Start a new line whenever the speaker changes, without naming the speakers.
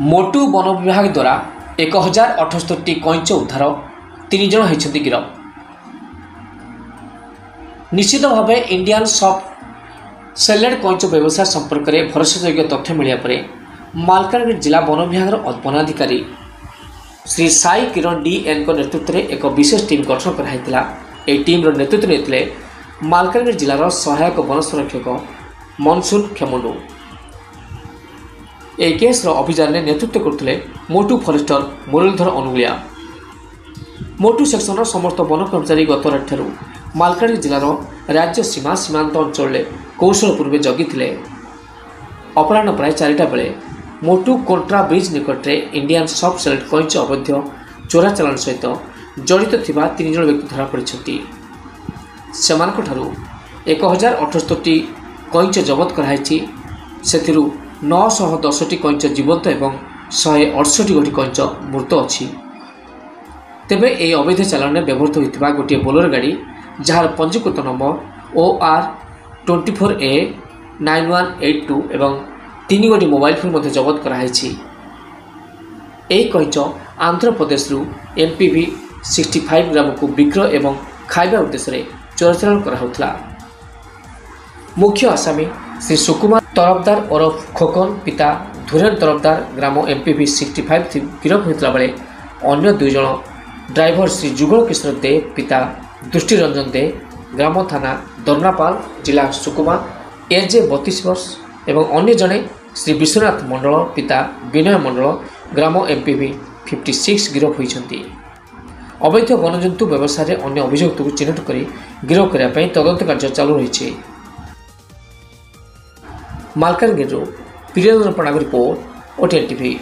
मोटू one विभाग द्वारा 1078 कईंच उद्धार 3 जन होती गिरफ। निश्चित भाव इंडियन सॉफ्ट सेलेड कईंच व्यवसाय संपर्क में भरोसायोग्य तथ्य मिलने पर मालकानगिरी जिला वन विभाग वनाधिकारी श्री साई किरण DN नेतृत्व में एक विशेष टीम गठन कराइला। यह टीम नेतृत्व ने मालकानगिरी जिलार सहायक वन संरक्षक मनसुन खेमुंडू। यह केस अभियान में नेतृत्व करते मोटू फरेस्टर मुरलीधर अनुगुलिया। मोटू सेक्शन समस्त वन कर्मचारी गत रात मालकानगिरी जिलार राज्य सीमा सीमांत अंचल कौशलपुर में जगिथिले। अपराह्न प्राय 4टा बेले मोटू कोंट्रा ब्रिज निकट में इंडियन सॉफ्ट सेलेड कईंच अवैध चोरा चालान सहित जड़ित थिबा 3 जन व्यक्ति धरा पड़िछथि। सेमानकठारु 1078 कईंच जबत कराइछि। सेथिरु 910टी कईंच जीवंत एवं 168 गोटी कईंच मृत अछि। तेबे यह अवैध चालान में व्यवहृत होता गोटे बोलेरो गाड़ी जार पंजीकृत नंबर OR 24A 9182 एवं 3 गोटी मोबाइल फोन मध्य जबत कराइछि। यह कईंच आंध्र प्रदेश MPV 65 ग्राम को विक्रय एवं खाइबा उद्देश्य चोराचालान कराउथला। मुख्य आसामी श्री सुकुमार तरफदार ओरफ खोकन पिता धुरेन तरफदार ग्राम MPV 65 गिरफ होता बेले अन्य 2 जन ड्राइवर श्री जुगल किशोर दे पिता दृष्टि रंजन दे ग्राम थाना दर्नापाल जिला सुकुमा AJ 32 वर्ष एवं अन्य जने श्री विश्वनाथ मंडल पिता विनय मंडल ग्राम MPV 56 गिरफ होइछन्ति। अवैध वनजंतु व्यवसाय अन्य अभियुक्त को चिन्हित कर गिरफ करने तदंत कार्य चालू रही। मालकानगिरी प्रियंजन प्रणाम रिपोर्ट OTN TV।